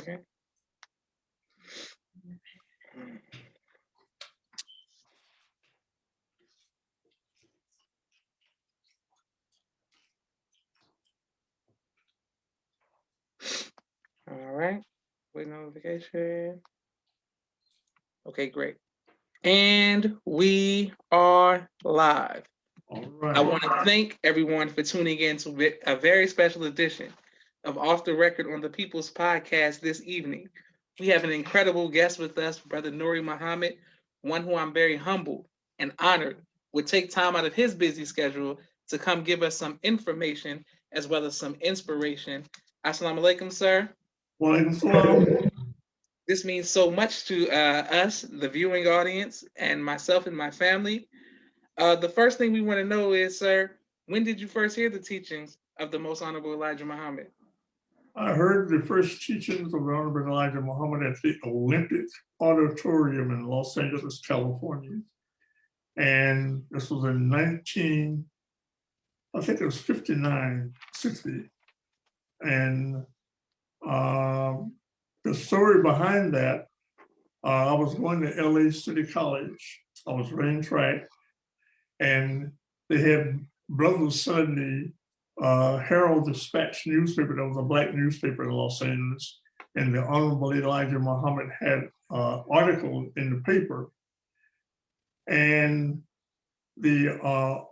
second. All right. Wait, notification. Okay, great. And we are live. All right. I want to thank everyone for tuning in to a very special edition of Off the Record on the People's Podcast this evening. We have an incredible guest with us, Brother Nuri Muhammad, one who I'm very humbled and honored would take time out of his busy schedule to come give us some information as well as some inspiration. Assalamu alaikum, sir. Walaikum salam. This means so much to us, the viewing audience, and myself and my family. The first thing we want to know is, sir, when did you first hear the teachings of the Most Honorable Elijah Muhammad? I heard the first teachings of the Honorable Elijah Muhammad at the Olympic Auditorium in Los Angeles, California. And this was in I think it was 59, 60. And the story behind that, I was going to LA City College. I was running track, and they had Brother Sunday Herald Dispatch newspaper. That was a black newspaper in Los Angeles, and the Honorable Elijah Muhammad had an article in the paper. And the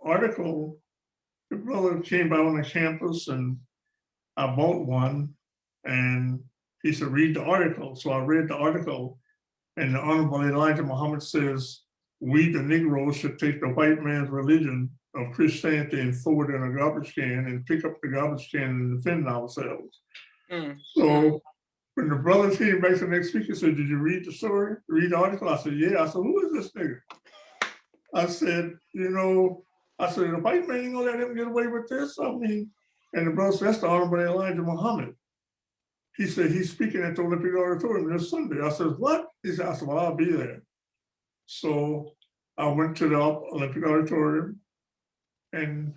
article, the brother came by on the campus, and I bought one, and he said, read the article. So I read the article, and the Honorable Elijah Muhammad says, we, the Negroes, should take the white man's religion of Christianity and throw it in a garbage can and pick up the garbage can and defend ourselves. So when the brother came back the next week, he said, did you read the story, read the article? I said, yeah. I said, who is this nigga? I said, the white man ain't gonna let him get away with this. I mean, and the brother said, that's the Honorable Elijah Muhammad. He said, he's speaking at the Olympic Auditorium this Sunday. I said, what? He said, well, I'll be there. So I went to the Olympic Auditorium, and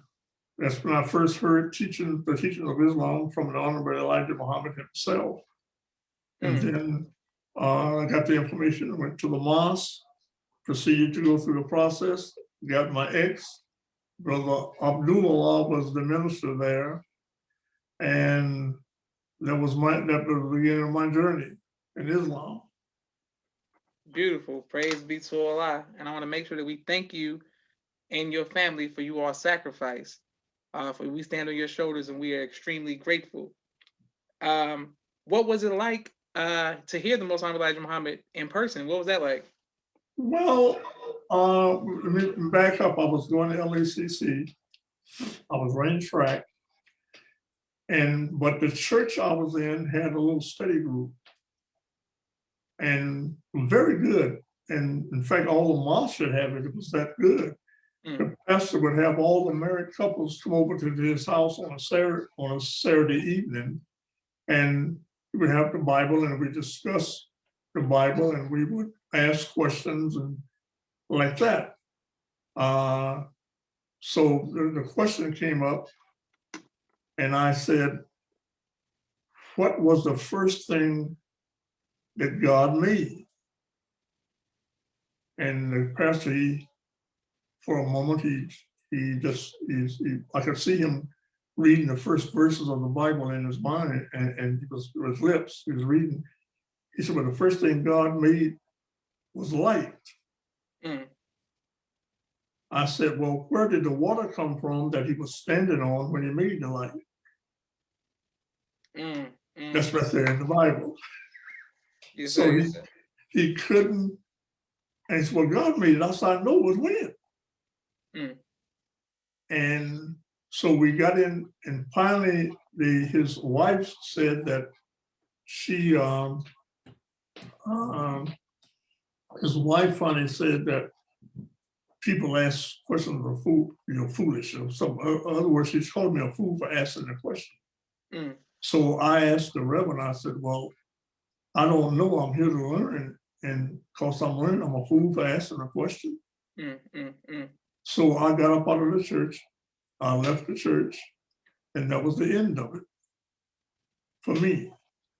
that's when I first heard the teachings of Islam from the Honorable Elijah Muhammad himself. And then I got the information, went to the mosque, proceeded to go through the process, got my ex. Brother Abdullah was the minister there. And that was the beginning of my journey in Islam. Beautiful. Praise be to Allah. And I want to make sure that we thank you and your family for you all sacrifice. For we stand on your shoulders, and we are extremely grateful. What was it like to hear the Most Honorable Elijah Muhammad in person? What was that like? Well, back up, I was going to LACC. I was running track. But the church I was in had a little study group, and very good. And in fact, all the mosques should have it. It was that good. The pastor would have all the married couples come over to his house on a Saturday evening, and we would have the Bible, and we discuss the Bible, and we would ask questions and like that. So the question came up, and I said, what was the first thing that God made? And the pastor, for a moment, I could see him reading the first verses of the Bible in his mind, and it was his lips, he was reading. He said, well, the first thing God made was light. I said, well, where did the water come from that he was standing on when he made the light? That's right there in the Bible. Yes, so he couldn't, and he said, well, God made it. I said, I know it was when. And so we got in, and finally his wife said that his wife finally said that people ask questions are foolish. Or some, in other words, she called me a fool for asking the question. So I asked the Reverend, I said, well, I don't know, I'm here to learn. And because I'm learning, I'm a fool for asking a question. So I got up out of the church, I left the church, and that was the end of it for me.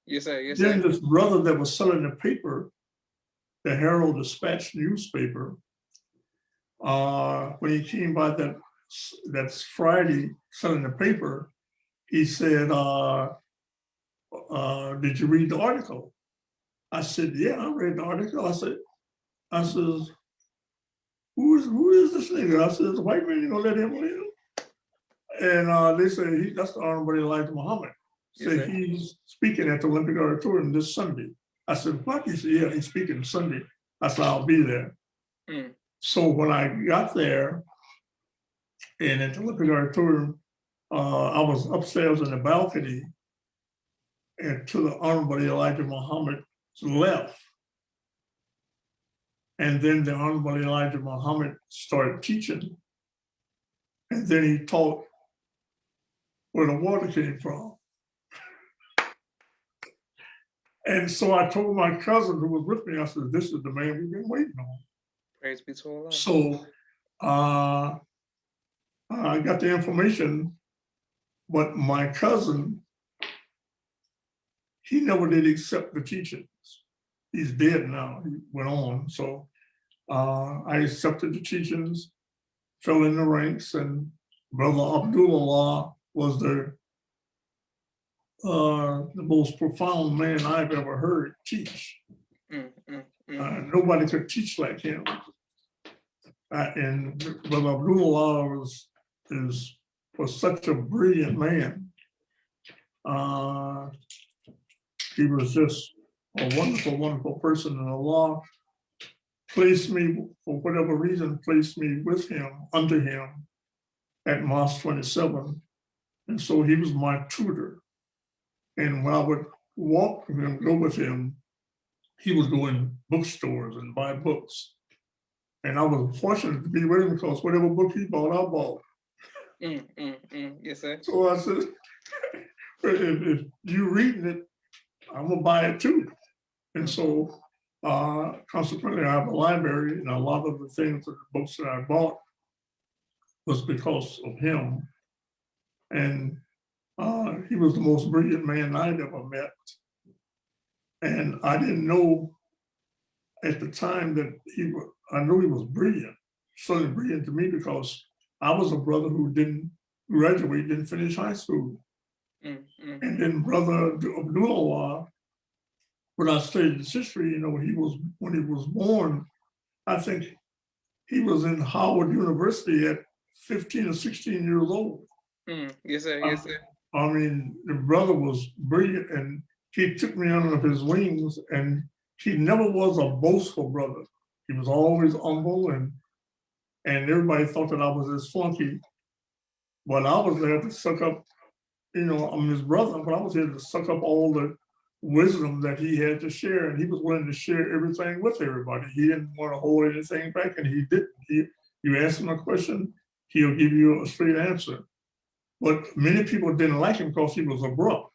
Yes, sir. Yes, Then sir. this brother that was selling the paper, the Herald Dispatch newspaper, when he came by that's Friday selling the paper, he said, did you read the article? I said, yeah, I read the article. I said, who is this nigga? I said, the white man, you gonna let him live? And they said, that's the Honorable Elijah Muhammad. Yes, Said sir. he's speaking at the Olympic Auditorium this Sunday. I said, what? He said, yeah, he's speaking Sunday. I said, I'll be there. Mm. So when I got there and at the Olympic Auditorium, I was upstairs in the balcony and to the Honorable Elijah Muhammad's left. And then the Honorable Elijah Muhammad started teaching. And then he taught where the water came from. And so I told my cousin who was with me, I said, this is the man we've been waiting on. Praise be to Allah. So I got the information, but my cousin, he never did accept the teachings. He's dead now, he went on. So I accepted the teachings, fell in the ranks, and Brother Abdullah was the most profound man I've ever heard teach. Nobody could teach like him. And Brother Abdullah was such a brilliant man. He was just a wonderful, wonderful person. And Allah placed me, for whatever reason, placed me with him, under him, at Mosque 27. And so he was my tutor. And when I would walk with him, go with him, he would go in bookstores and buy books. And I was fortunate to be with him because whatever book he bought, I bought. Yes, sir. So I said, if you reading it, I'm gonna buy it too. And so consequently, I have a library, and a lot of the things, the books that I bought was because of him. And he was the most brilliant man I'd ever met. And I didn't know at the time that I knew he was brilliant, certainly brilliant to me, because I was a brother who didn't graduate, didn't finish high school. And then Brother Abdullah, when I studied his history, when he was born, I think he was in Howard University at 15 or 16 years old. Yes, sir. Yes, sir. I mean, the brother was brilliant, and he took me under his wings, and he never was a boastful brother. He was always humble, and everybody thought that I was his flunky. But I was there to suck up, I'm his brother, but I was here to suck up all the wisdom that he had to share, and he was willing to share everything with everybody. He didn't want to hold anything back, and he didn't. You ask him a question, he'll give you a straight answer. But many people didn't like him because he was abrupt.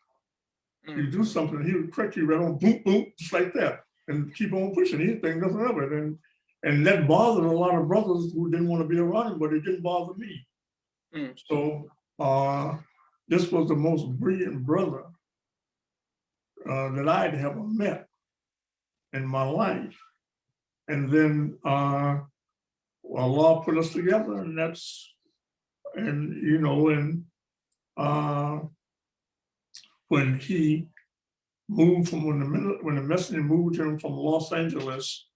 You do something, he would correct you right on, boom, boom, just like that, and keep on pushing. He didn't think nothing of it. And that bothered a lot of brothers who didn't want to be around him, but it didn't bother me. So this was the most brilliant brother that I'd ever met in my life. And then Allah put us together, when he moved when the messenger moved him from Los Angeles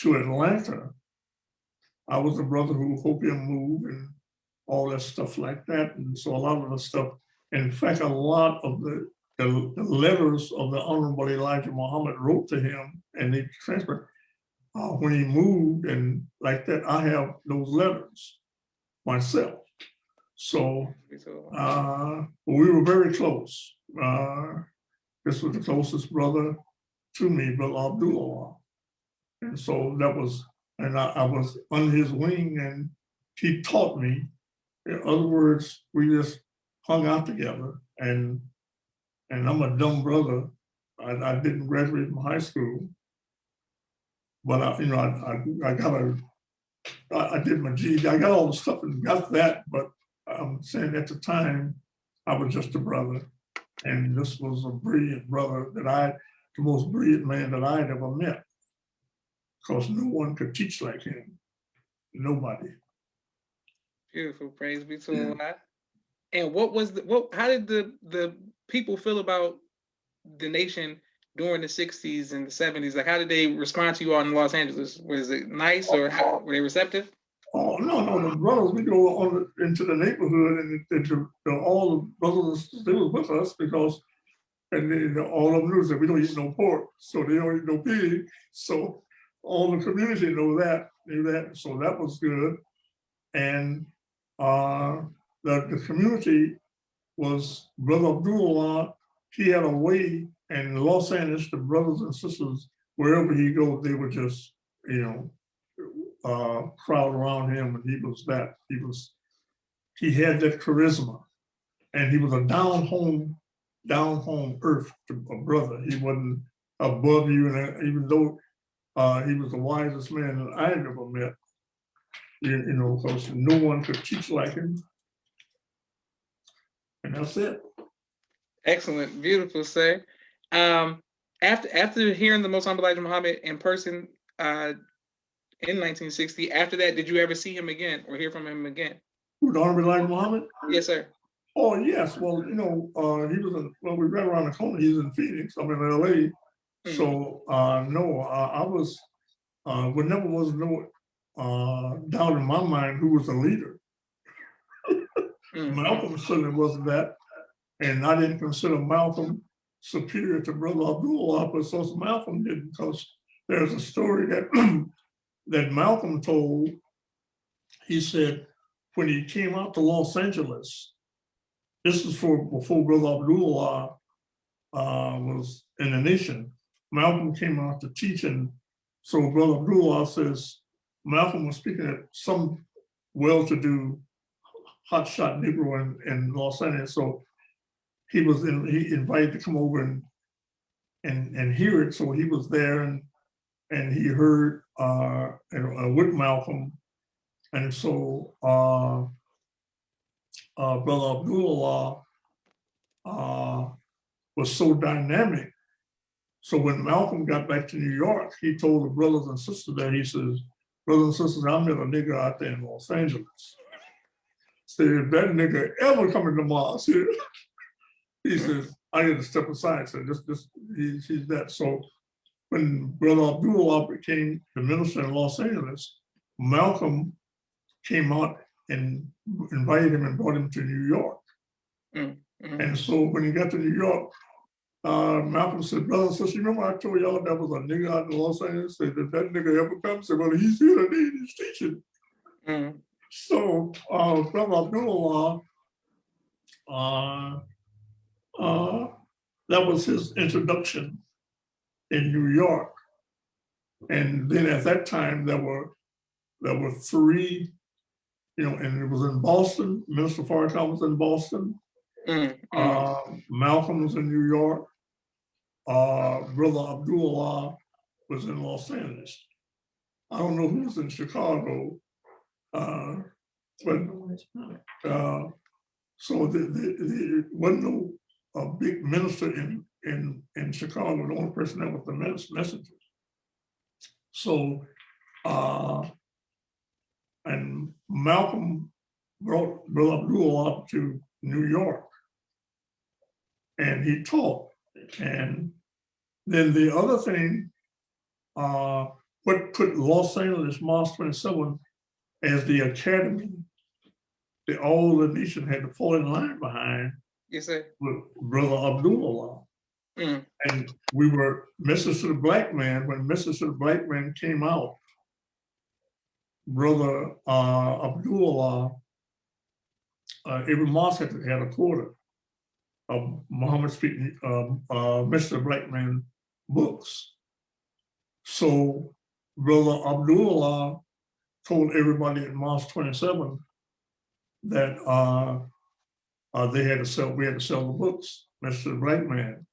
to Atlanta, I was a brother who helped him move and all that stuff like that. And so a lot of the stuff, in fact, a lot of the letters of the Honorable Elijah Muhammad wrote to him, and they transferred when he moved and like that. I have those letters myself. So we were very close. This was the closest brother to me, Brother Abdullah. And so that was, and I was under his wing, and he taught me. In other words, we just hung out together, and I'm a dumb brother. I didn't graduate from high school, but I did my GED. I got all the stuff and got that, but I'm saying at the time, I was just a brother. And this was a brilliant brother the most brilliant man that I had ever met. Because no one could teach like him. Nobody. Beautiful. Praise be to Yeah. Allah. And how did the people feel about the nation during the 60s and the 70s? Like, how did they respond to you all in Los Angeles? Was it nice, or were they receptive? Oh, no, the brothers, we go into the neighborhood, and all the brothers, they were with us because, and then all of them knew that we don't eat no pork, so they don't eat no pig. So all the community knew that, so that was good. And the community was Brother Abdullah. He had a way in Los Angeles, the brothers and sisters, wherever he goes, they would just, crowd around him, and he had that charisma, and he was a down home earth brother. He wasn't above you, and even though he was the wisest man that I had ever met, because no one could teach like him. And that's it. Excellent, beautiful, sir. After hearing the Most Hon Elijah Muhammad in person in 1960, after that, did you ever see him again or hear from him again? Who, the Hon Elijah Muhammad? Yes, sir. Oh, yes. Well, we ran around the corner. He's in Phoenix. I'm in LA. Mm-hmm. So, no, I was, never was no doubt in my mind who was the leader. Mm-hmm. Malcolm certainly wasn't that. And I didn't consider Malcolm superior to Brother Abdullah, but so Malcolm didn't, because there's a story that that Malcolm told. He said when he came out to Los Angeles, this is before Brother Abdullah was in the nation. Malcolm came out to teach, and so Brother Abdullah says Malcolm was speaking at some well-to-do hotshot Negro in Los Angeles. So he invited to come over and hear it. So he was there, and he heard with Malcolm. And so Brother Abdullah was so dynamic. So when Malcolm got back to New York, he told the brothers and sisters there, he says, brothers and sisters, I met a nigga out there in Los Angeles. Said, if that nigga ever come into mosque here, he says, I got to step aside. So he's that. So when Brother Abdullah became the minister in Los Angeles, Malcolm came out and invited him and brought him to New York. Mm-hmm. And so when he got to New York, Malcolm said, brother and sister, you remember I told y'all that was a nigga out in Los Angeles? Said, if that nigga ever comes, said, well, he's here today, he's teaching. Mm-hmm. So Brother Abdullah, that was his introduction in New York. And then at that time, there were three, and it was in Boston. Minister Farrakhan was in Boston. Mm-hmm. Malcolm was in New York. Brother Abdullah was in Los Angeles. I don't know who was in Chicago, but so there wasn't no big minister in Chicago. The only person that was the messenger. So, and Malcolm brought Brother Abdullah up to New York, and he taught. And then the other thing, what put Los Angeles Mosque 27 as the academy, all the nation had to fall in line behind. Yes, sir. With Brother Abdullah. Mm. And we were Message to the Black Man. When Message to the Black Man came out, Brother Abdullah, every mosque had a quarter of Muhammad speaking, Message to the Black Man books. So Brother Abdullah told everybody at Mosque 27 that we had to sell the books, Message to the Black Man.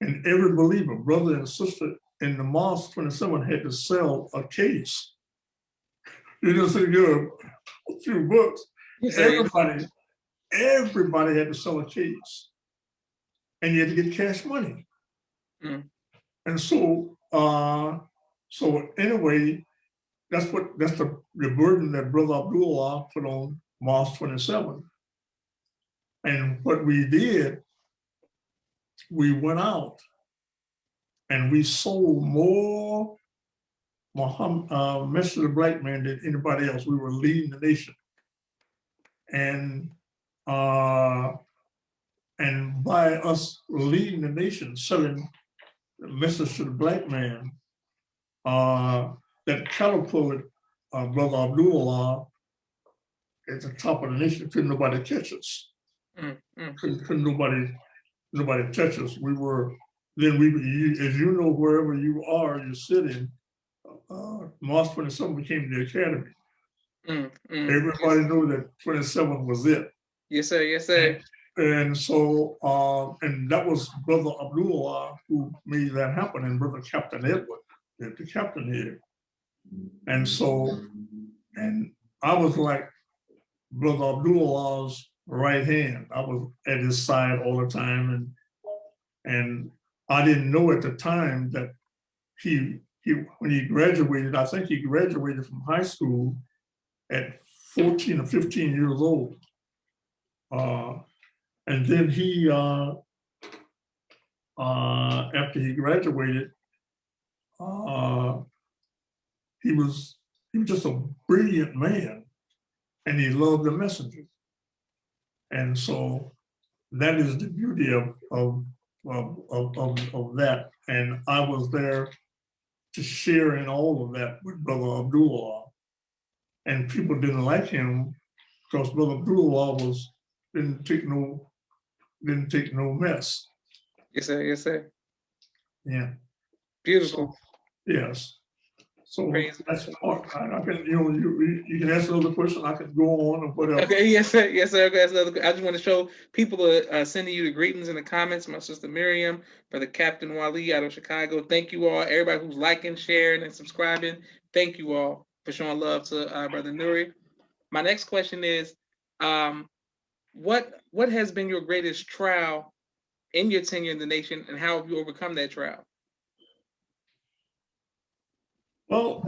And every believer, brother and sister in the Mosque 27 had to sell a case. You just get a few books. Everybody had to sell a case. and you had to get cash money. Mm. And so, so anyway, that's the burden that Brother Abdullah put on Mosque 27. And what we did, we went out and we sold more Message of the Black Man than anybody else. We were leading the nation. And by us leading the nation, selling the Message to the Black Man, that catapulted Brother Abdullah at the top of the nation. Couldn't nobody catch us. Couldn't nobody touch us. We were, then as you know, wherever you are, you're sitting, Mosque 27 became the academy. Everybody knew that 27 was it. Yes, sir. Yes, sir. And so, and that was Brother Abdullah who made that happen, and Brother Captain Edward, the captain here. And so, and I was like Brother Abdullah's right hand. I was at his side all the time, and I didn't know at the time that he when he graduated, I think he graduated from high school at 14 or 15 years old. And then he, after he graduated, he was just a brilliant man, and he loved the messenger. And so that is the beauty of that. And I was there to share in all of that with Brother Abdullah. And people didn't like him because Brother Abdullah didn't take no mess. Yes, sir. Yes, sir. Yeah. Beautiful. So, yes. So Praise that's part. I can, you can ask another question. I can go on or whatever. Okay. Yes, sir. Yes, sir. I just want to show people sending you the greetings in the comments. My sister Miriam, Brother Captain Wali out of Chicago. Thank you all. Everybody who's liking, sharing, and subscribing. Thank you all for showing love to Brother Nuri. My next question is, what has been your greatest trial in your tenure in the nation, and how have you overcome that trial? Well,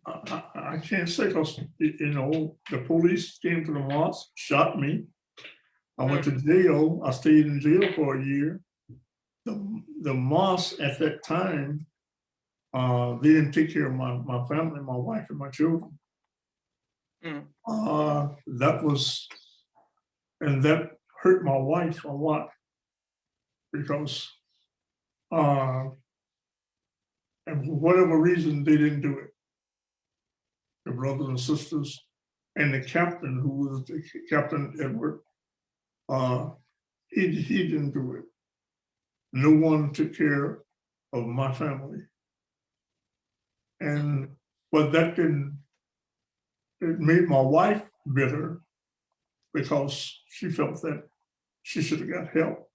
I can't say because the police came to the mosque, shot me. I went to jail. I stayed in jail for a year. The mosque at that time, they didn't take care of my family, my wife, and my children. That hurt my wife a lot because, and for whatever reason, they didn't do it. The brothers and sisters, and the captain, who was Captain Edward, he didn't do it. No one took care of my family. But that it made my wife bitter because she felt that she should have got help.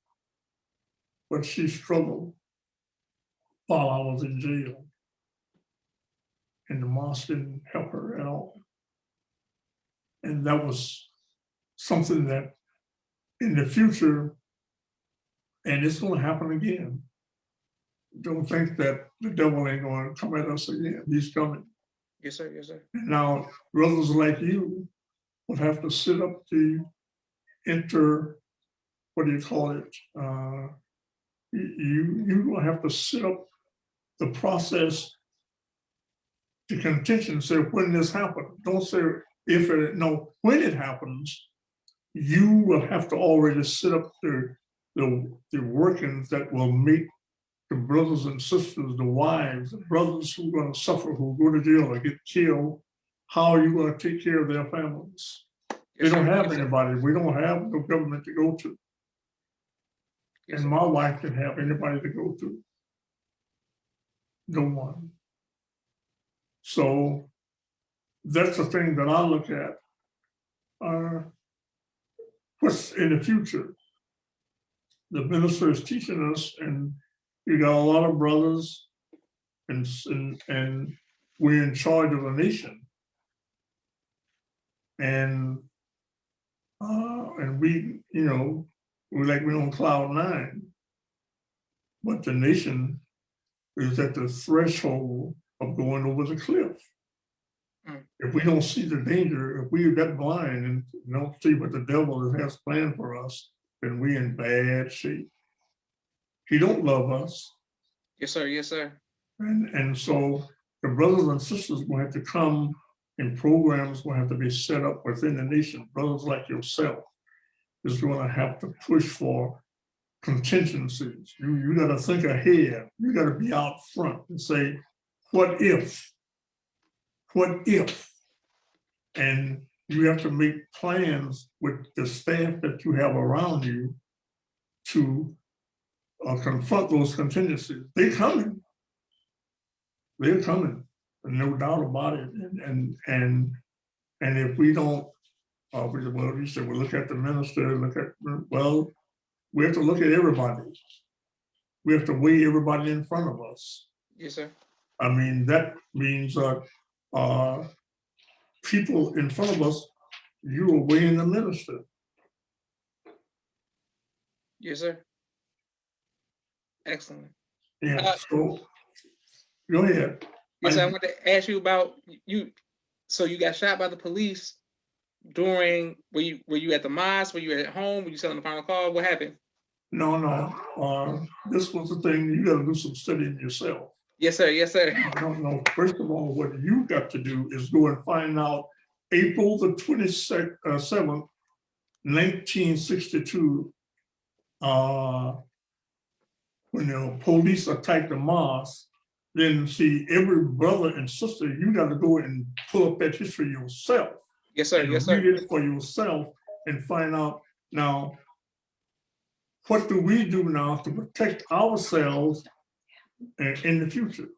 But she struggled while I was in jail. And the mosque didn't help her at all. And that was something that in the future, and it's going to happen again. Don't think that the devil ain't going to come at us again. He's coming. Yes, sir. Yes, sir. Now, brothers like you will have to sit up to what do you call it? You will have to sit up the process to contention, say when this happened. Don't say if it, no, when it happens, you will have to already sit up the workings that will make the brothers and sisters, the wives, the brothers who are going to suffer, who go to jail or get killed. How are you going to take care of their families? They don't have anybody. We don't have no government to go to. And my wife didn't have anybody to go to. No one. So that's the thing that I look at. What's in the future? The minister is teaching us, and you got a lot of brothers, and we're in charge of a nation. And we, we're on cloud nine, but the nation is at the threshold of going over the cliff. If we don't see the danger, if we're that blind and don't see what the devil has planned for us, then we're in bad shape. He don't love us. Yes, sir. Yes, sir. And so the brothers and sisters will have to come, and programs will have to be set up within the nation. Brothers like yourself is going to have to push for contingencies. You got to think ahead. You got to be out front and say, what if? What if? And you have to make plans with the staff that you have around you to confront those contingencies. They're coming. They're coming, no doubt about it. And if we don't, you said, well, look at the minister, well, we have to look at everybody. We have to weigh everybody in front of us. Yes, sir. I mean, that means people in front of us, you are weighing the minister. Yes, sir. Excellent. Yeah, so go ahead. Yes, I wanted to ask you about you. So you got shot by the police during, were you at the mosque? Were you at home? Were you selling the final call? What happened? No. This was the thing, you got to do some studying yourself. Yes, sir. Yes, sir. No. First of all, what you got to do is go and find out April the 27th, 1962, when the police attacked the mosque. Then see, every brother and sister, you got to go and pull up that history yourself. Yes, sir. And yes, sir. read it for yourself and find out now, what do we do now to protect ourselves in the future?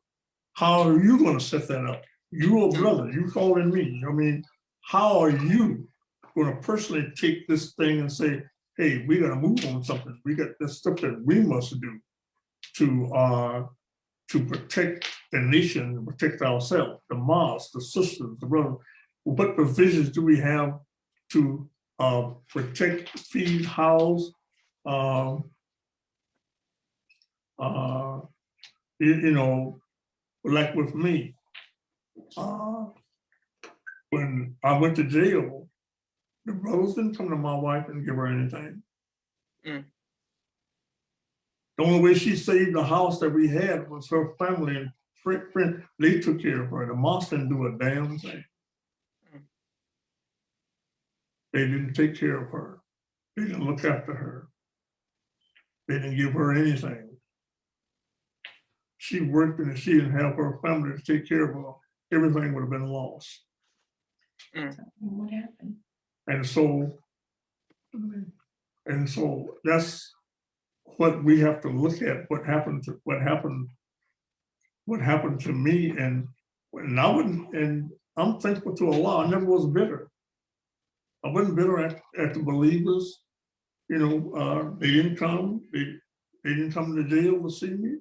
How are you going to set that up? You're a brother, you calling me. I mean, how are you going to personally take this thing and say, hey, we got to move on something. We got this stuff that we must do to protect the nation, protect ourselves, the mosque, the sisters, the brothers. What provisions do we have to protect, feed, house? Like with me, when I went to jail, the brothers didn't come to my wife and give her anything. The only way she saved the house that we had was her family and friend. They took care of her. The mosque didn't do a damn thing. They didn't take care of her. They didn't look after her. They didn't give her anything. She worked, and if she didn't have her family to take care of her, everything would have been lost. What happened? And so that's what we have to look at. What happened to me, and I wouldn't. And I'm thankful to Allah. I never was bitter. I wasn't bitter at the believers. They didn't come. They didn't come to jail to see me.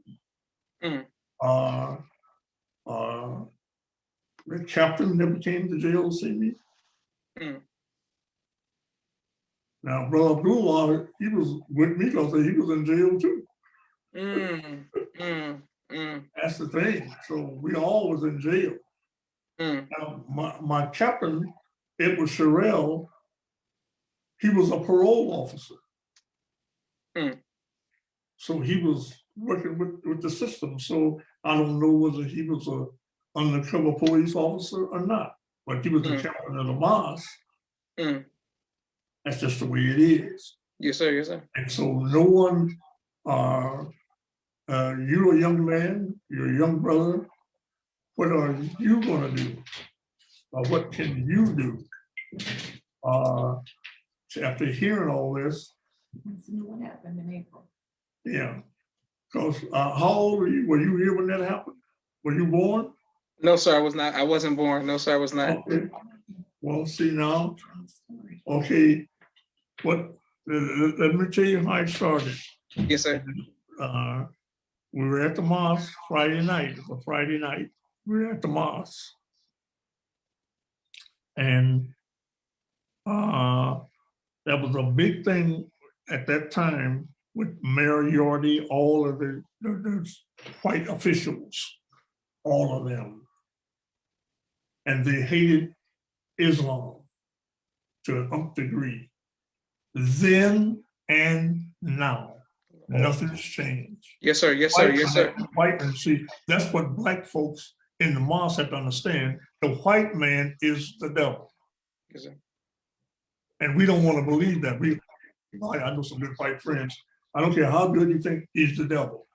The captain never came to jail to see me. Now, Brother Abdullah, he was with me because he was in jail too. That's the thing. So we all was in jail. Now, my captain, Edward Sherrill, he was a parole officer. So he was working with the system. So I don't know whether he was an undercover police officer or not, but he was the captain of the mosque. That's just the way it is. Yes, sir. Yes, sir. And so no one, you're a young man, you're a young brother. What are you going to do? Or what can you do? After hearing all this. What happened in April? Yeah. Because how old were you? Were you here when that happened? Were you born? No, sir, I was not. I wasn't born. No, sir, I was not. Okay. Well, see now. Okay. Let me tell you how it started. Yes, sir. We were at the mosque Friday night. It was a Friday night. We were at the mosque. And that was a big thing at that time with Mayor Yordi, all of the white officials, all of them. And they hated Islam to an nth degree. Then and now, nothing's changed. Yes, sir. Yes, sir. Yes, sir. White man, see, that's what black folks in the mosque have to understand. The white man is the devil. Yes, sir. And we don't want to believe that. I know some good white friends. I don't care how good you think he's the devil.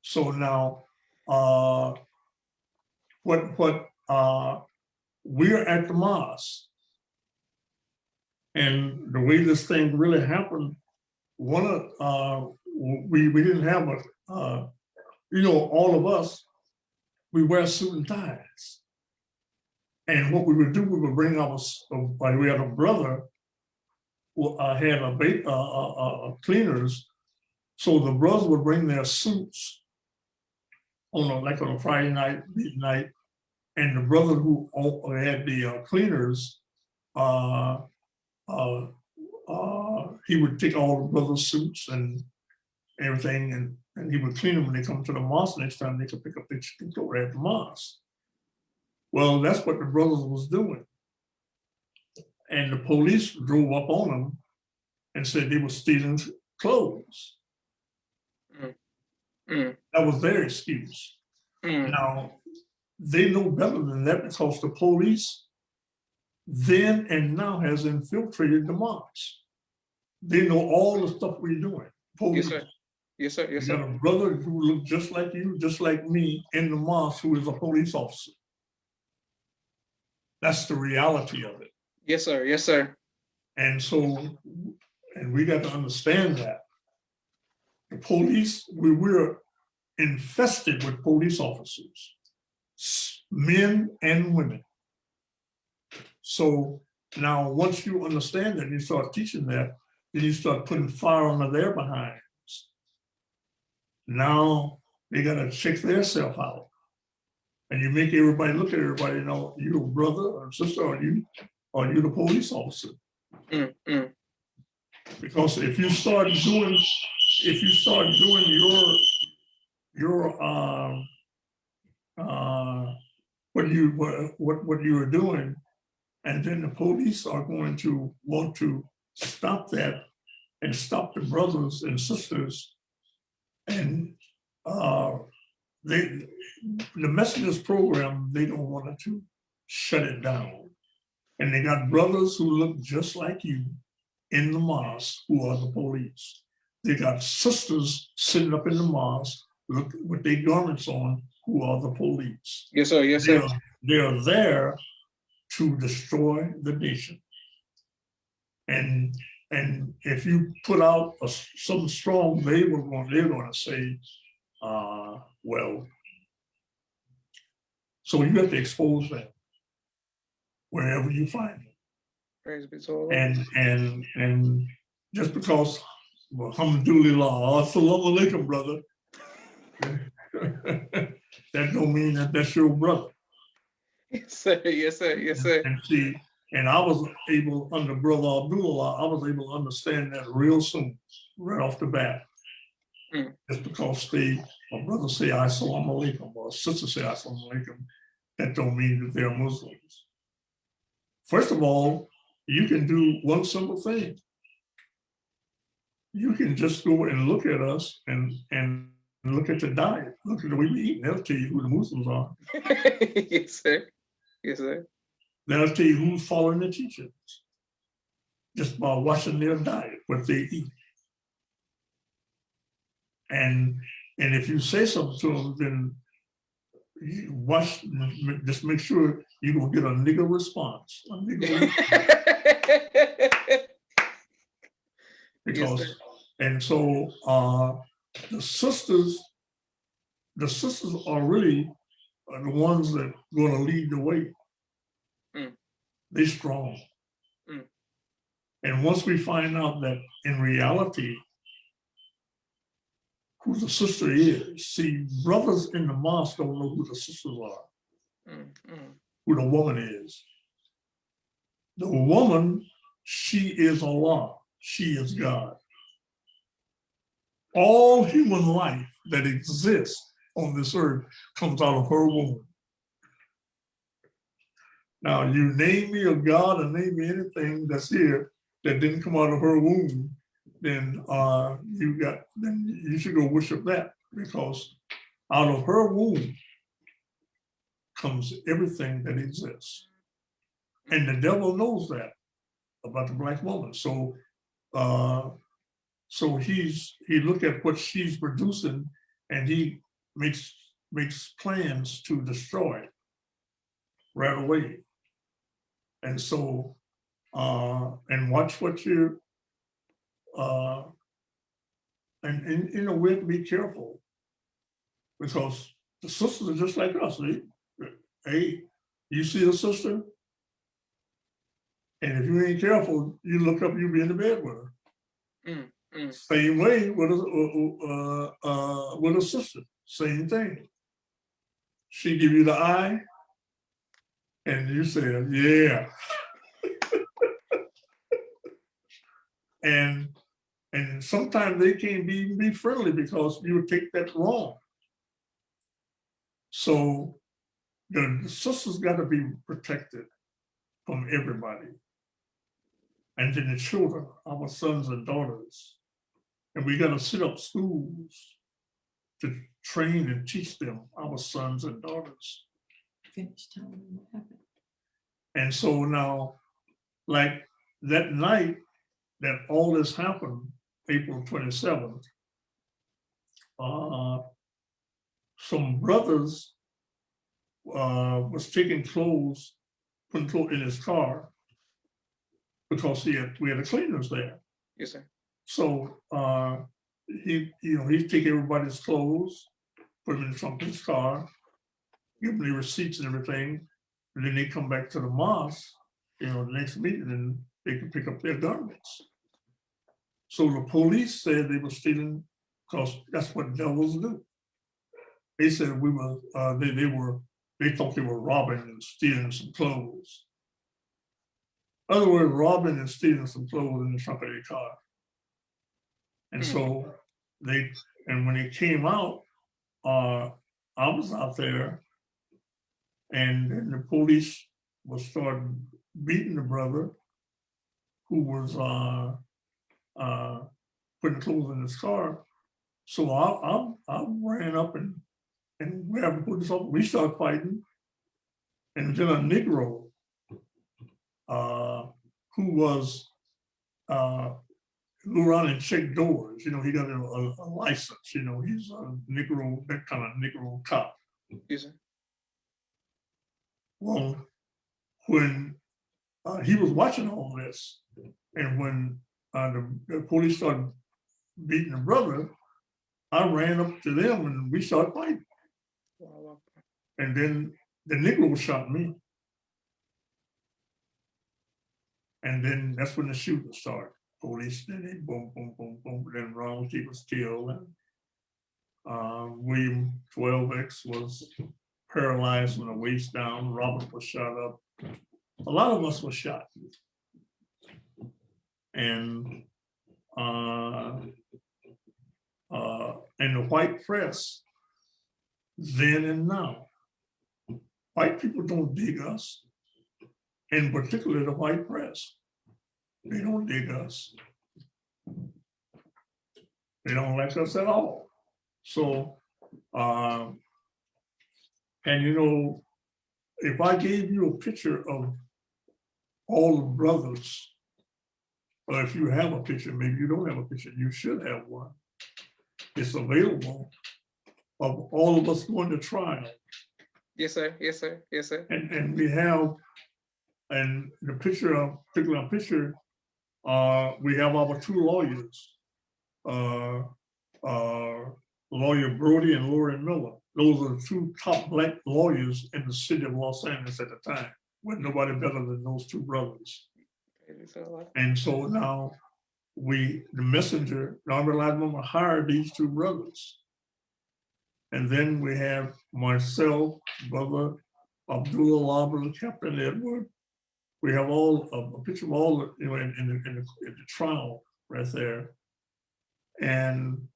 So now, we're at the mosque. And the way this thing really happened, we didn't have all of us, we wear suit and ties. And what we would do, we would bring we had a brother who had cleaners. So the brothers would bring their suits on a Friday night, midnight, and the brother who had the cleaners, he would take all the brothers' suits and everything, and he would clean them when they come to the mosque. Next time they could pick up their chicken coat at the mosque. Well, that's what the brothers was doing. And the police drove up on them and said they were stealing clothes. That was their excuse. Now, they know better than that because the police then and now has infiltrated the mosque. They know all the stuff we're doing. Police. Yes, sir. Yes, sir. Yes, You sir. got a brother who looked just like you, just like me, in the mosque, who is a police officer. That's the reality of it. Yes, sir. Yes, sir. And so, and we got to understand that. The police, we're infested with police officers, men and women. So now, once you understand that, you start teaching that, then you start putting fire under their behinds. Now they got to check themselves out. And you make everybody look at everybody, you a brother or sister, or you the police officer. Because if you start doing your what you were doing, and then the police are going to want to stop that and stop the brothers and sisters, and the Messengers program, they don't want to shut it down. And they got brothers who look just like you in the mosque who are the police. They got sisters sitting up in the mosque with their garments on who are the police. Yes, sir. Yes, sir. They are there to destroy the nation. And if you put out something strong, they're going to say, well, so you have to expose them wherever you find them. Praise be to Allah. And just because, alhamdulillah, assalamu alaikum, brother, that don't mean that that's your brother. Yes, sir. Yes, sir. Yes, sir. And see, and I was able, under Brother Abdullah, I was able to understand that real soon, right off the bat. Just because a brother say assalamu alaikum or a sister say assalamu alaikum, that don't mean that they're Muslims. First of all, you can do one simple thing. You can just go and look at us and look at the diet, look at the way we eat, and they'll tell you who the Muslims are. Yes, sir. Yes, sir. They'll tell you who's following the teachings just by watching their diet, what they eat. And if you say something to them, then you watch, just make sure you're going to get a nigger response. Because, yes, and so the sisters are really the ones that are going to lead the way. They're strong. And once we find out that in reality, who the sister is, see, brothers in the mosque don't know who the sisters are, who the woman is. The woman, she is Allah. she is God. All human life that exists on this earth comes out of her womb. Now, you name me a God or name me anything that's here that didn't come out of her womb, then you should go worship that, because out of her womb comes everything that exists. And the devil knows that about the black woman. So he look at what she's producing, and he makes plans to destroy it right away. And so and watch what you and you know, we have to be careful, because the sisters are just like us. Hey, you see a sister, and if you ain't careful, you look up, you'll be in the bed with her. Same way with a sister, same thing. She give you the eye, and you say, yeah. and sometimes they can't be friendly because you would take that wrong. So the sisters got to be protected from everybody. And then the children, our sons and daughters. And we got to set up schools to train and teach them, our sons and daughters. Finish telling them what happened. And so now, like that night that all this happened, April 27th, some brothers was taking clothes, putting clothes in his car, because we had the cleaners there. Yes, sir. So he take everybody's clothes, put them in the trunk of his car, give them the receipts and everything, and then they come back to the mosque, the next meeting, and they can pick up their garments. So the police said they were stealing, because that's what devils do. They said they thought they were robbing and stealing some clothes. In other words, robbing and stealing some clothes in the trunk of their car. And so when they came out, I was out there, and then the police was starting beating the brother who was putting clothes in his car. So I ran up and grabbed the police officer. We started fighting, and then a Negro who was go around and check doors. He got a license. He's a Negro, that kind of Negro cop. Yes, sir. Well, when he was watching all this, and when the police started beating the brother, I ran up to them and we started fighting. Wow. And then the Negro shot me. And then that's when the shooting started. Police, then they boom, boom, boom, boom. Then Ronald T was killed. And William 12X was paralyzed from the waist down. Robert was shot up. A lot of us were shot. And the white press, then and now, white people don't dig us, and particularly the white press. They don't dig us. They don't like us at all. So, and if I gave you a picture of all the brothers, or if you have a picture, maybe you don't have a picture, you should have one. It's available, of all of us going to trial. Yes, sir. Yes, sir. Yes, sir. And we have, and the picture, particular picture, we have our two lawyers, lawyer Brody and Lurie Miller. Those are the two top black lawyers in the city of Los Angeles at the time. With nobody better than those two brothers. And so now the messenger, Hon Elijah Muhammad, hired these two brothers. And then we have myself, brother Abdullah, brother Captain Edward. We have a picture of all in the trial right there. And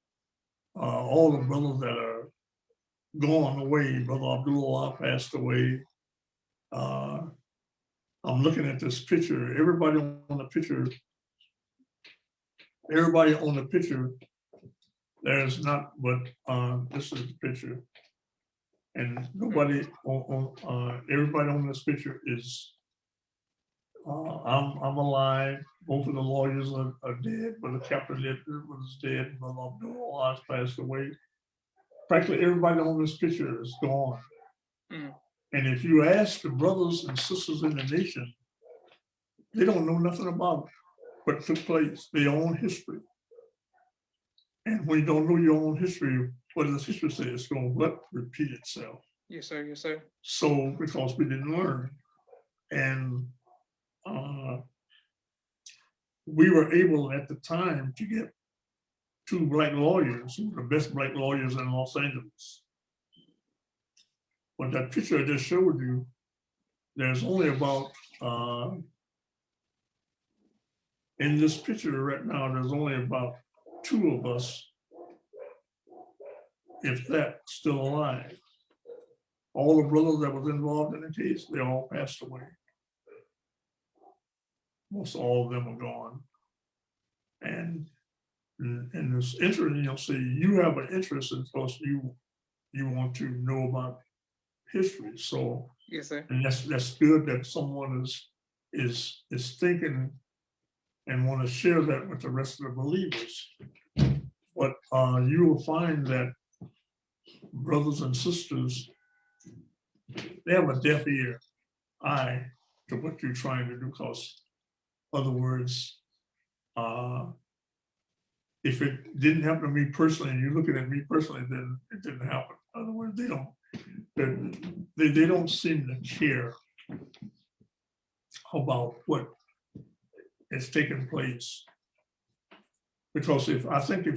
all the brothers that are gone away, Brother Abdullah passed away. I'm looking at this picture. Everybody on the picture, there's not but this is the picture. And nobody everybody on this picture is I'm alive. Both of the lawyers are dead, but the captain was dead. Brother Abdullah passed away. Practically everybody on this picture is gone. Mm. And if you ask the brothers and sisters in the nation, they don't know nothing about what took place, their own history. And when you don't know your own history, what does history say? It's going to repeat itself. Yes, sir. Yes, sir. So because we didn't learn, and we were able at the time to get 2 Black lawyers, who were the best Black lawyers in Los Angeles. But that picture I just showed you, there's only about, in this picture right now, there's only about 2 of us, if that, still alive. All the brothers that was involved in the case, they all passed away. Most all of them are gone. And it's interesting, you'll see, you have an interest in because you want to know about history. So Yes, sir. and that's good that someone is thinking and want to share that with the rest of the believers. But you will find that brothers and sisters, they have a deaf eye to what you're trying to do. Because, in other words, if it didn't happen to me personally, and you're looking at me personally, then it didn't happen. In other words, they don't seem to care about what is taking place. Because if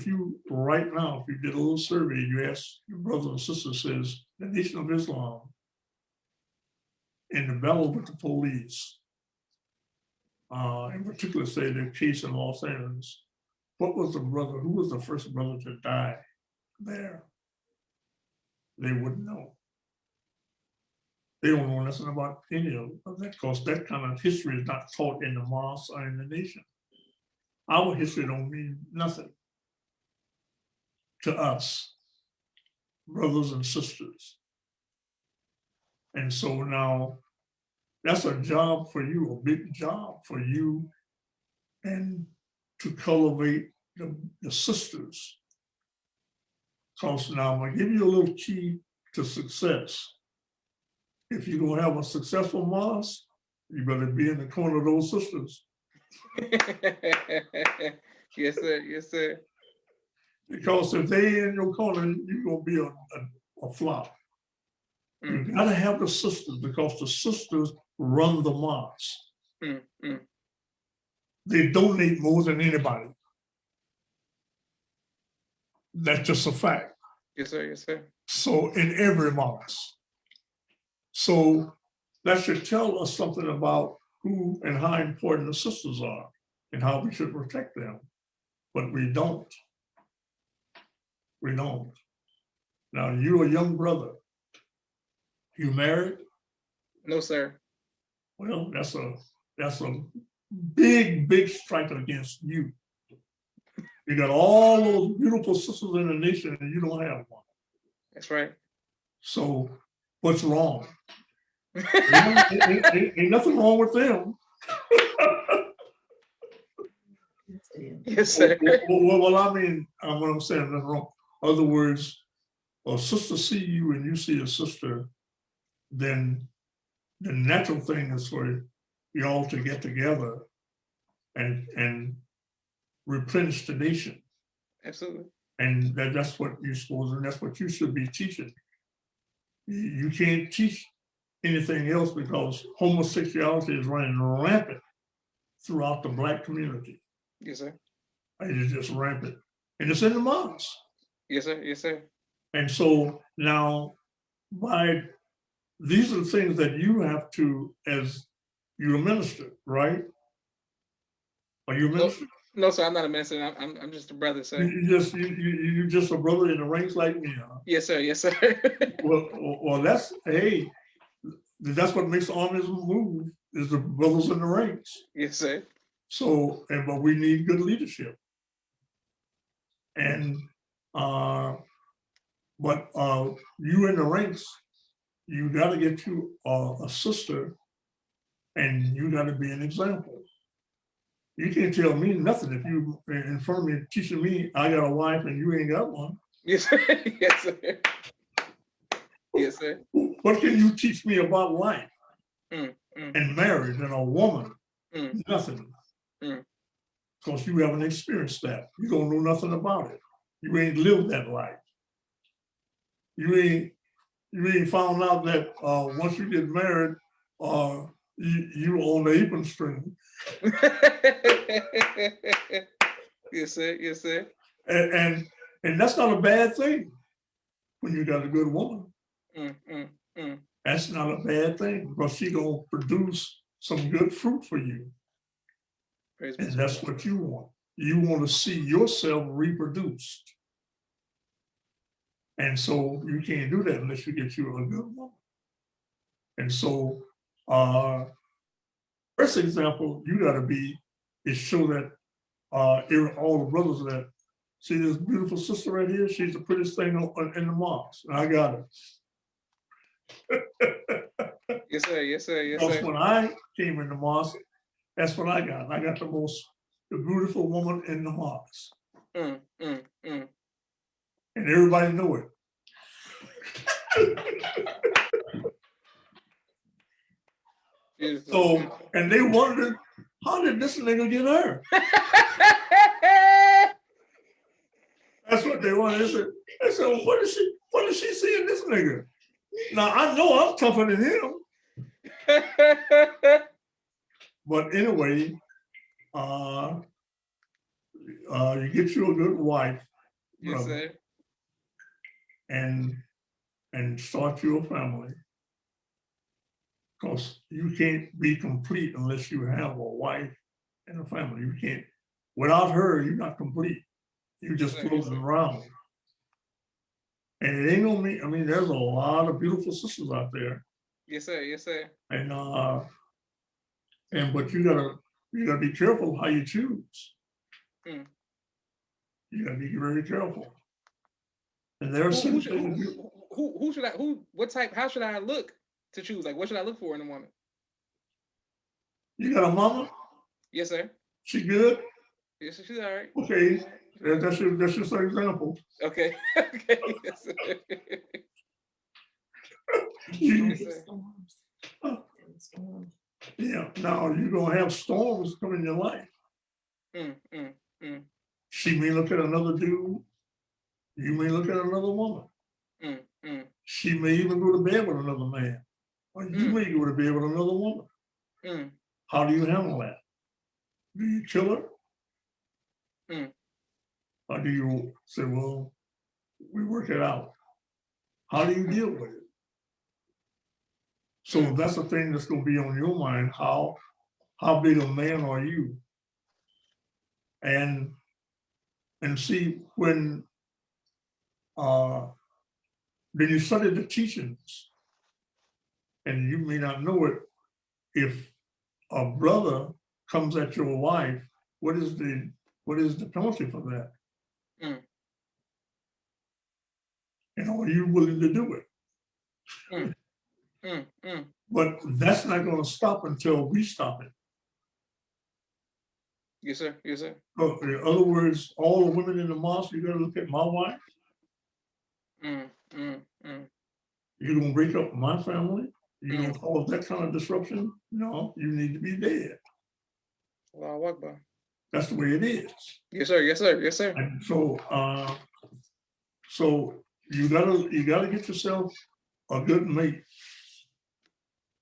you right now, if you did a little survey, you ask your brothers and sisters, says the Nation of Islam in the battle with the police, in particular, say the case in Los Angeles, who was the first brother to die there? They wouldn't know. They don't know nothing about any of that, because that kind of history is not taught in the mosque or in the nation. Our history don't mean nothing to us, brothers and sisters. And so now that's a job for you, a big job for you, and to cultivate the sisters. Because now I'm gonna give you a little key to success. If you're gonna have a successful mosque, you better be in the corner of those sisters. Yes, sir. Yes, sir. Because if they in your corner, you're gonna be a flop. You gotta have the sisters, because the sisters run the mosque. They donate more than anybody. That's just a fact. Yes, sir. Yes, sir. So in every mosque. So that should tell us something about who and how important the sisters are and how we should protect them. But we don't. We don't. Now, you're a young brother. You married? No, sir. Well, that's a big strike against you. You got all those beautiful sisters in the nation and you don't have one. That's right. So what's wrong? ain't nothing wrong with them. Yes, sir. Well, I mean, what I'm saying, nothing wrong. In other words, a sister see you and you see a sister, then the natural thing is for you all to get together and replenish the nation. Absolutely. And that's what you're supposed to, and that's what you should be teaching. You can't teach anything else because homosexuality is running rampant throughout the Black community. Yes, sir. It is just rampant. And it's in the mosques. Yes, sir. Yes, sir. And so now, these are the things that you have to, as you're a minister, right? Are you a minister? No, sir, I'm not a minister. I'm just a brother, sir. You just a brother in the ranks like me, huh? Yes, sir. Yes, sir. Well, that's that's what makes the armies move is the brothers in the ranks. Yes, sir. So, but we need good leadership. And but you in the ranks, you got to get you a sister, and you got to be an example. You can't tell me nothing if you in front of me teaching me I got a wife and you ain't got one. Yes, sir. Yes, sir. Yes, sir. What can you teach me about life and marriage and a woman? Nothing. Because you haven't experienced that. You don't know nothing about it. You ain't lived that life. You ain't found out that once you get married, you on the apron string. Yes, sir. Yes, sir. And that's not a bad thing when you got a good woman. That's not a bad thing because she gonna produce some good fruit for you. And that's what you want. You want to see yourself reproduced. And so you can't do that unless you get you a good woman. And so first example you gotta be is show that all the brothers that see this beautiful sister right here, she's the prettiest thing in the mosque. And I got her. Yes, sir. Yes, sir. Yes, Because sir. when I came in the mosque, that's what I got. I got the beautiful woman in the mosque. And everybody knew it. Beautiful. So, and they wondered, how did this nigga get her? That's what they wanted. They said, what did she see in this nigga? Now I know I'm tougher than him. But anyway, you get you a good wife, yes, sir. and start your family. Because you can't be complete unless you have a wife and a family. You can't. Without her, you're not complete. You're just floating around. And it ain't gonna mean. I mean, there's a lot of beautiful sisters out there. Yes, sir. Yes, sir. And but you gotta be careful how you choose. You gotta be very careful. And there's how should I look to choose? Like, what should I look for in a woman? You got a mama? Yes, sir. She good? Yes, she's all right. Okay, that's your example. Okay. Okay. Yes, sir. Yes, sir. Yeah, now you're gonna have storms come in your life. She may look at another dude. You may look at another woman. She may even go to bed with another man. Or you may go to bed with another woman. How do you handle that? Do you kill her? Or do you say, well, we work it out? How do you deal with it? So that's the thing that's going to be on your mind. How big a man are you? And see when then you study the teachings, and you may not know it. If a brother comes at your wife, what is the penalty for that? And are you willing to do it? But that's not going to stop until we stop it. Yes, sir. Yes, sir. So, in other words, all the women in the mosque, you got to look at my wife. You're going to break up my family? You're going to cause that kind of disruption? No, you need to be dead. Allahu Akbar. That's the way it is. Yes, sir. Yes, sir. Yes, sir. And so, so you gotta get yourself a good mate.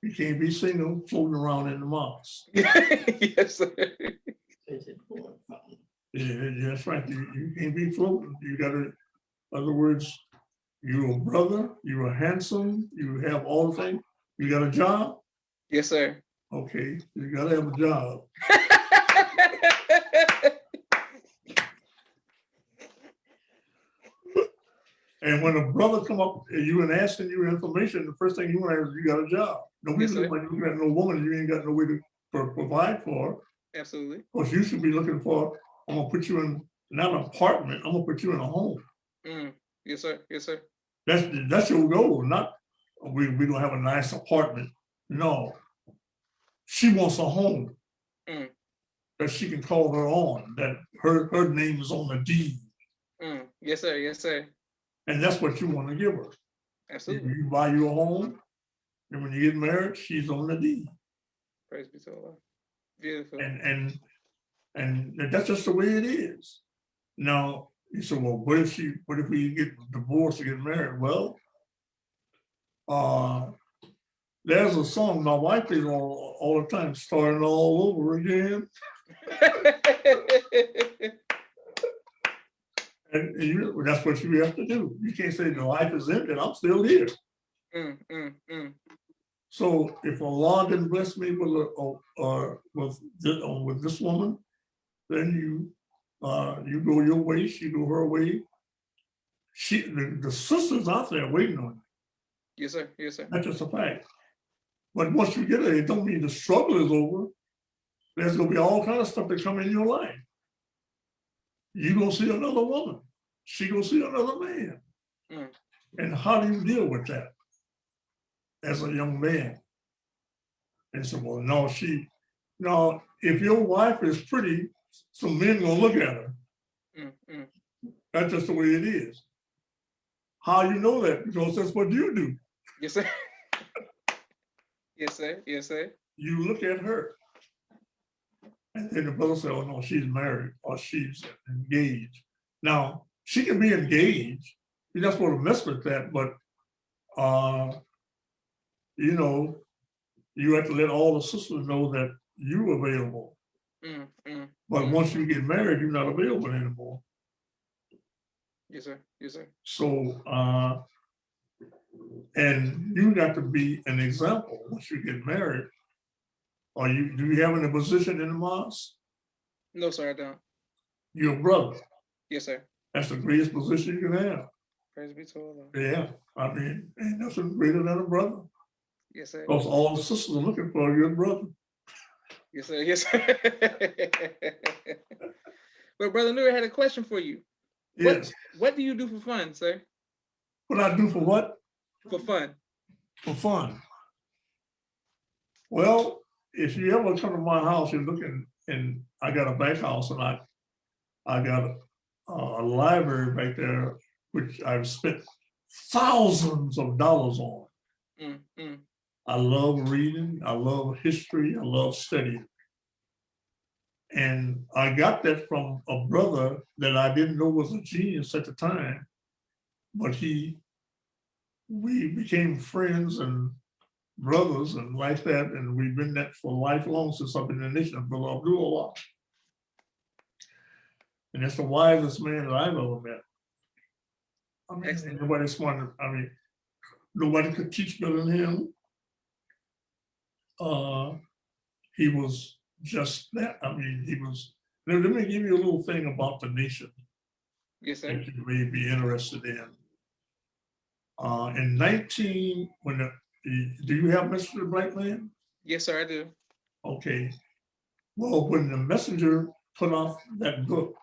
You can't be single floating around in the mosque. Yes, sir. Yeah, that's right. You can't be floating. You gotta, in other words, you're a brother, you're handsome, you have all the things. You got a job? Yes, sir. Okay, you gotta have a job. And when a brother come up and you and asking you information, the first thing you want to ask is, you got a job. Nobody Yes, looks sir. like you got no woman you ain't got no way to provide for. Absolutely. Of course, you should be looking for, I'm gonna put you in not an apartment, I'm gonna put you in a home. Yes, sir. Yes, sir. That's your goal, not we gonna have a nice apartment. No. She wants a home that she can call her own, that her name is on the deed. Yes, sir. Yes, sir. And that's what you want to give her. Absolutely. You buy you a home, and when you get married, she's on the deed. Praise be to Allah. Beautiful. And that's just the way it is. Now, you say, well, what if we get divorced or get married? Well, there's a song my wife plays all the time, starting all over again. And that's what you have to do. You can't say the life is ended, I'm still here. So if Allah didn't bless me with this woman, then you go your way, she go her way. The sisters out there waiting on you. Yes, sir. Yes, sir. That's just a fact. But once you get there, it don't mean the struggle is over. There's gonna be all kinds of stuff that come in your life. You gonna see another woman. She gonna see another man. And how do you deal with that as a young man? And so, well, no, if your wife is pretty, some men gonna look at her. That's just the way it is. How you know that? Because that's what you do. Yes, sir. Yes, sir. Yes, sir. You look at her. And then the brother said, oh no, she's married or she's engaged. Now, she can be engaged. You just want to mess with that, but you have to let all the sisters know that you're available. But once you get married, you're not available anymore. Yes, sir. Yes, sir. So, and you got to be an example once you get married. Do you have any position in the mosque? No, sir, I don't. You're a brother. Yes, sir. That's the greatest position you can have. Praise be to Allah. Yeah, I mean, ain't nothing greater than a brother. Yes, sir. Because all the sisters are looking for your brother. Yes, sir. Yes, sir. But Brother Nuri had a question for you. Yes. What do you do for fun, sir? What I do for what? For fun. For fun. Well, if you ever come to my house, you're looking, and I got a back house, and I got a library back there, which I've spent thousands of dollars on. I love reading, I love history, I love studying. And I got that from a brother that I didn't know was a genius at the time, but we became friends and brothers and like that, and we've been that for lifelong since I've been in the nation, Brother Abdullah. And that's the wisest man that I've ever met. I mean, Excellent. nobody smarter. I mean, nobody could teach better than him. He was just that. I mean, he was. Let me give you a little thing about the nation. Yes, sir. That you may be interested in. In do you have Mr. the Black Man? Yes, sir, I do. Okay. Well, when the Messenger put off that book,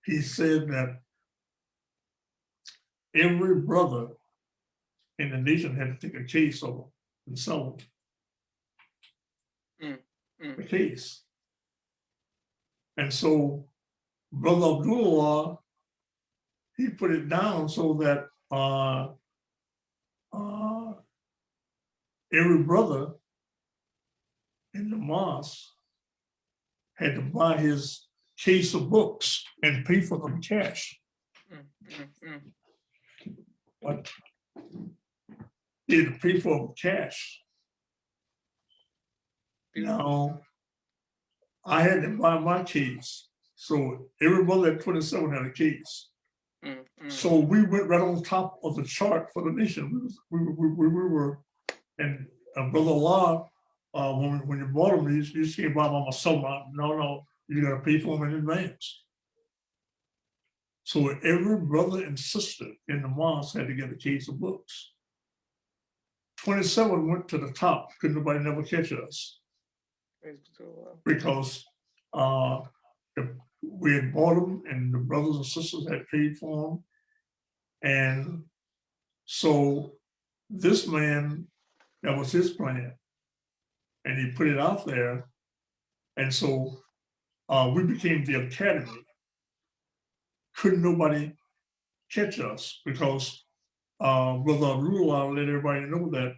he said that every brother in the nation had to take a case of them and sell them. The case. And so Brother Abdullah, he put it down so that every brother in the mosque had to buy his case of books and pay for them cash. But he had to pay for them cash. Now, I had to buy my case. So every brother at 27 had a case. So we went right on top of the chart for the nation. We were, and Brother Allah, when you bought them, you just can't buy them on myself. No, you got to pay for them in advance. So every brother and sister in the mosque had to get a case of books. 27 went to the top, couldn't nobody never catch us because we had bought them and the brothers and sisters had paid for them. And so this man, that was his plan. And he put it out there. And so we became the academy. Couldn't nobody catch us because Brother Lurie let everybody know that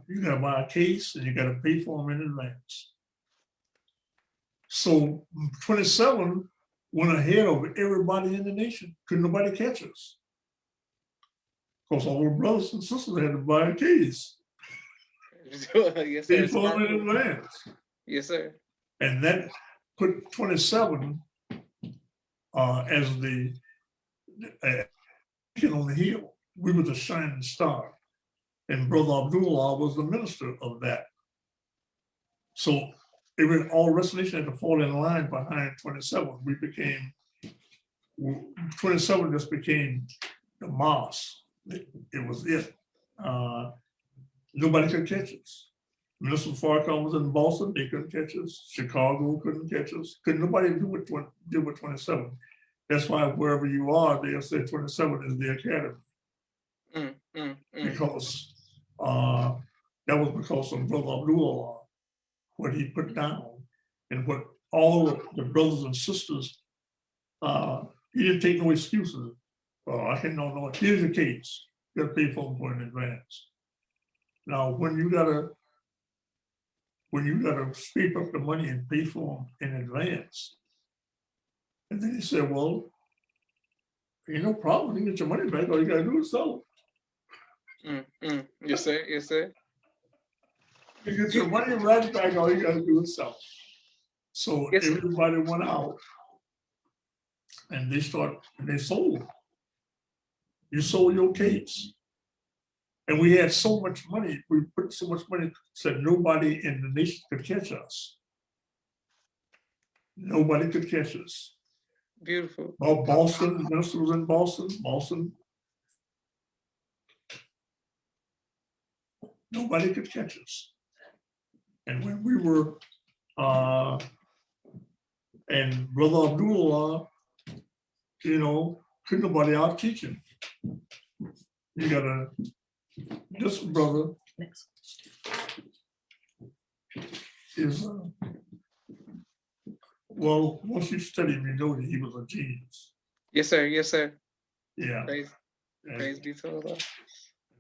you gotta buy a case and you gotta pay for them in advance. So 27 went ahead of everybody in the nation. Couldn't nobody catch us. Because all the brothers and sisters had to buy a case. Yes, Pay sir. for them in advance. Yes, sir. And that put 27 as the on the hill. We were the shining star. And Brother Abdullah was the minister of that. So all the rest of the nation had to fall in line behind 27. 27 just became the mosque. It was it. Nobody could catch us. Minister Farrakhan was in Boston, they couldn't catch us. Chicago couldn't catch us. Couldn't nobody do what 27. That's why wherever you are, they'll say 27 is the academy. Because that was because of Brother Abdullah, what he put down, and what all of the brothers and sisters, he didn't take no excuses. I can't know. Here's the case. You gotta pay for them in advance. Now, when you gotta scrape up the money and pay for them in advance, and then he said, well, ain't no problem. You get your money back. All you gotta do is sell it. Yes, sir. Yes, sir. You get your money right back. All you gotta do is sell it. So yes, everybody went out, and they sold. You sold your case. And we had so much money, we put so much money, said nobody in the nation could catch us. Nobody could catch us. Beautiful. Oh, Boston, the minister was in Boston. Nobody could catch us. And when we were, and Brother Abdullah, couldn't nobody out teach him. You gotta, this brother is, well, once you study him, you know that he was a genius. Yes, sir. Yes, sir. Yeah. Praise be to Allah.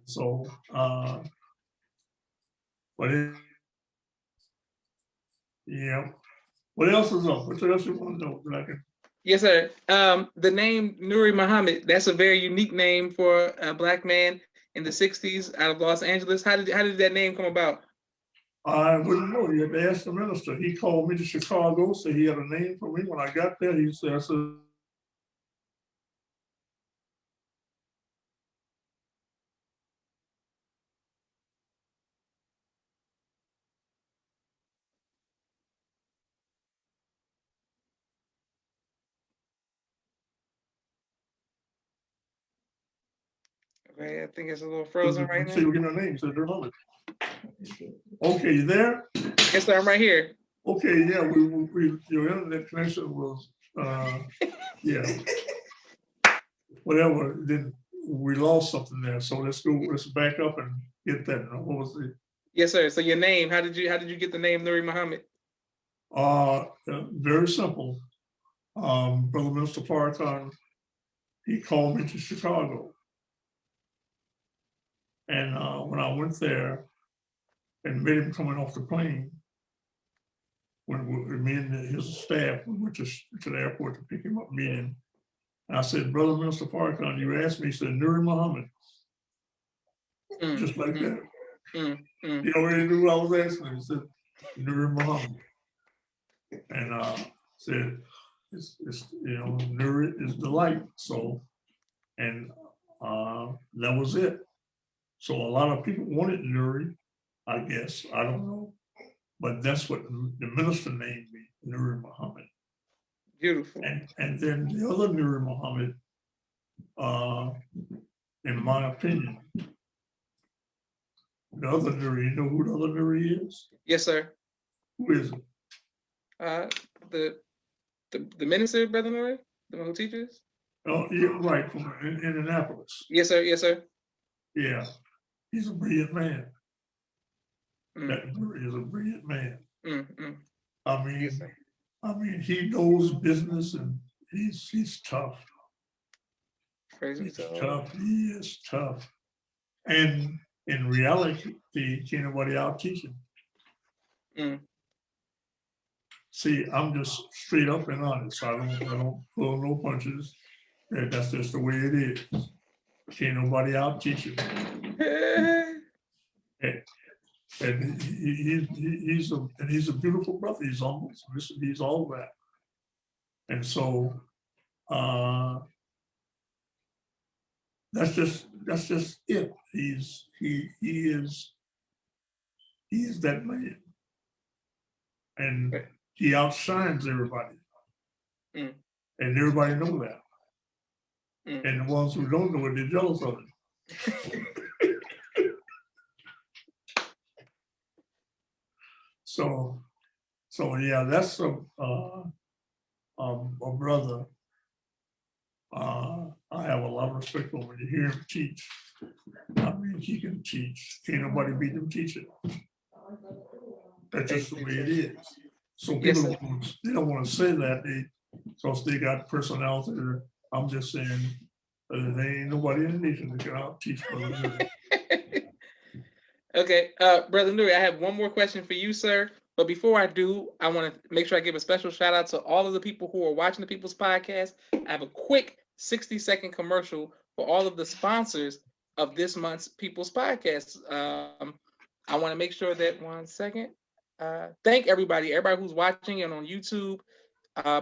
So, yeah. What else is up? What else you want to know? Yes, sir. The name Nuri Muhammad, that's a very unique name for a Black man in the 60s out of Los Angeles. How did that name come about? I wouldn't know. You had to ask the minister. He called me to Chicago, said he had a name for me. When I got there, he said, Okay, I think it's a little frozen right now. So you get a name, so they're on it. Okay, you there? Yes, sir, I'm right here. Okay, yeah, your internet connection was, yeah. Whatever, then we lost something there. So let's back up and get that. What was it? Yes, sir. So your name, how did you get the name Nuri Muhammad? Very simple. Brother Minister Farrakhan, he called me to Chicago. And when I went there and met him coming off the plane, when me and his staff, we went to the airport to pick him up, meet him. And I said, Brother Minister Farrakhan, you asked me, he said, Nuri Muhammad. Just like that. He already knew what I was asking him. He said, Nuri Muhammad. And said, it's Nuri is the light. So, and that was it. So a lot of people wanted Nuri, I guess. I don't know. But that's what the minister named me, Nuri Muhammad. Beautiful. And then the other Nuri Muhammad, in my opinion, the other Nuri, you know who the other Nuri is? Yes, sir. Who is it? The minister, Brother Nuri, the one who teaches. Oh, yeah, right, from Indianapolis. Yes, sir. Yes, sir. Yeah, he's a brilliant man. Mm. That Nuri is a brilliant man. Mm. I mean, Yes, sir. he knows business and he's tough. Praise be He's to Allah. tough. He is tough. And in reality, can't nobody out teach him. Mm. See, I'm just straight up and honest. I don't pull no punches. And that's just the way it is. Can't nobody out teach him. And he's a beautiful brother. He's humble. He's all that. And so that's just it. He is that man. And he outshines everybody. Mm. And everybody know that. Mm. And the ones who don't know it, they're jealous of him. So yeah, that's a brother. I have a lot of respect for when you hear him teach. I mean, he can teach. Can't nobody beat him teaching. That's just the way it is. So Yes, people sir. they don't want to say that because they got personality. I'm just saying there ain't nobody in the nation that can out teach Brother Nuri. Okay, Brother Nuri, I have one more question for you, sir. But before I do, I want to make sure I give a special shout out to all of the people who are watching the People's Podcast. I have a quick 60-second commercial for all of the sponsors of this month's People's Podcast. I want to make sure that 1 second. Thank everybody who's watching and on YouTube.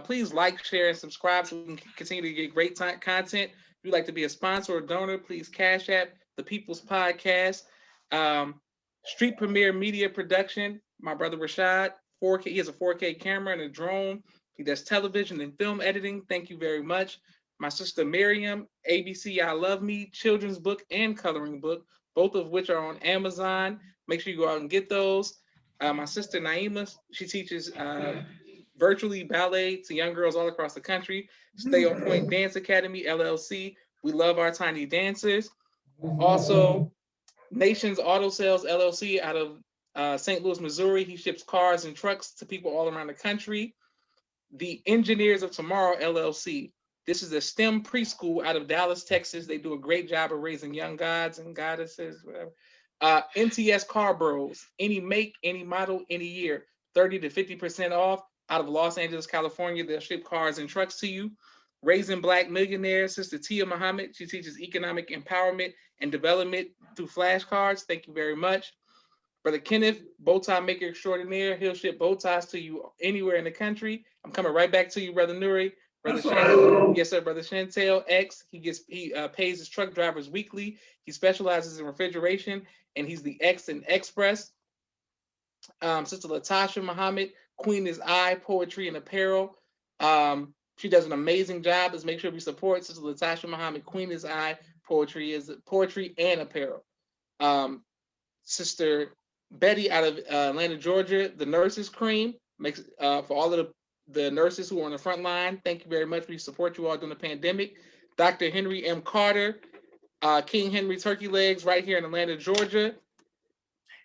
Please like, share, and subscribe so we can continue to get great content. If you'd like to be a sponsor or donor, please Cash App the People's Podcast. Street Premiere Media Production. My brother Rashad, 4K. He has a 4K camera and a drone. He does television and film editing. Thank you very much. My sister Miriam, ABC I Love Me, children's book and coloring book, both of which are on Amazon. Make sure you go out and get those. My sister Naima, she teaches virtually ballet to young girls all across the country. Stay on Point Dance Academy, LLC. We love our tiny dancers. Also, Nations Auto Sales, LLC, out of St. Louis, Missouri. He ships cars and trucks to people all around the country. The Engineers of Tomorrow, LLC. This is a STEM preschool out of Dallas, Texas. They do a great job of raising young gods and goddesses, whatever. NTS Car Bros. Any make, any model, any year. 30 to 50% off. Out of Los Angeles, California, they'll ship cars and trucks to you. Raising Black Millionaires, Sister Tia Muhammad. She teaches economic empowerment and development through flashcards. Thank you very much. Brother Kenneth, bow tie maker extraordinaire. He'll ship bow ties to you anywhere in the country. I'm coming right back to you, Brother Nuri. Brother Chantel, yes, sir. Brother Chantel X. He pays his truck drivers weekly. He specializes in refrigeration, and he's the X and Express. Sister Latasha Muhammad, Queen is I, Poetry and Apparel. She does an amazing job. Let's make sure we support Sister Latasha Muhammad, Queen is I, Poetry and Apparel. Sister Betty out of Atlanta, Georgia, the Nurses Cream, makes for all of the nurses who are on the front line. Thank you very much. We support you all during the pandemic. Dr. Henry M. Carter, King Henry Turkey Legs, right here in Atlanta, Georgia.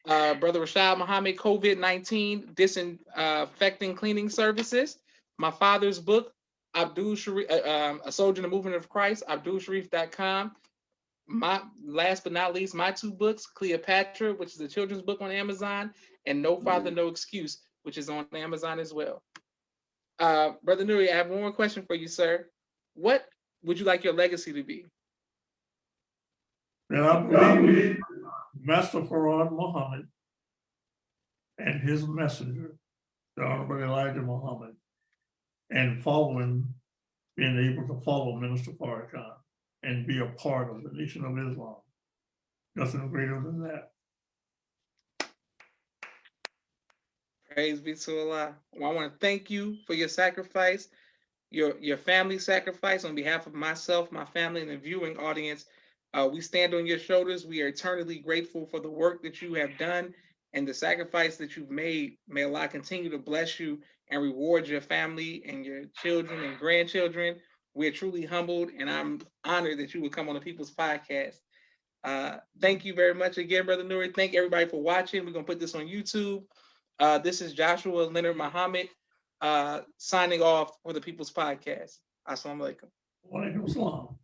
Brother Rashad Muhammad, COVID-19 disinfecting cleaning services. My father's book, Abdul Sharif, A Soldier in the Movement of Christ, AbdulSharif.com. My last but not least, my two books, Cleopatra, which is a children's book on Amazon, and No Father, No Excuse, which is on Amazon as well. Brother Nuri, I have one more question for you, sir. What would you like your legacy to be? And I believe Master Farrakhan Muhammad and his messenger, the Honorable Elijah Muhammad, and being able to follow Minister Farrakhan and be a part of the Nation of Islam. Nothing greater than that. Praise be to Allah. Well, I want to thank you for your sacrifice. your family sacrifice on behalf of myself, my family, and the viewing audience. We stand on your shoulders. We are eternally grateful for the work that you have done and the sacrifice that you've made. May Allah continue to bless you and reward your family and your children and grandchildren. We're truly humbled, and I'm honored that you would come on the People's Podcast. Thank you very much again, Brother Nuri. Thank everybody for watching. We're going to put this on YouTube. This is Joshua Leonard Muhammad signing off for the People's Podcast. Assalamu alaikum. Wa alaikum salam.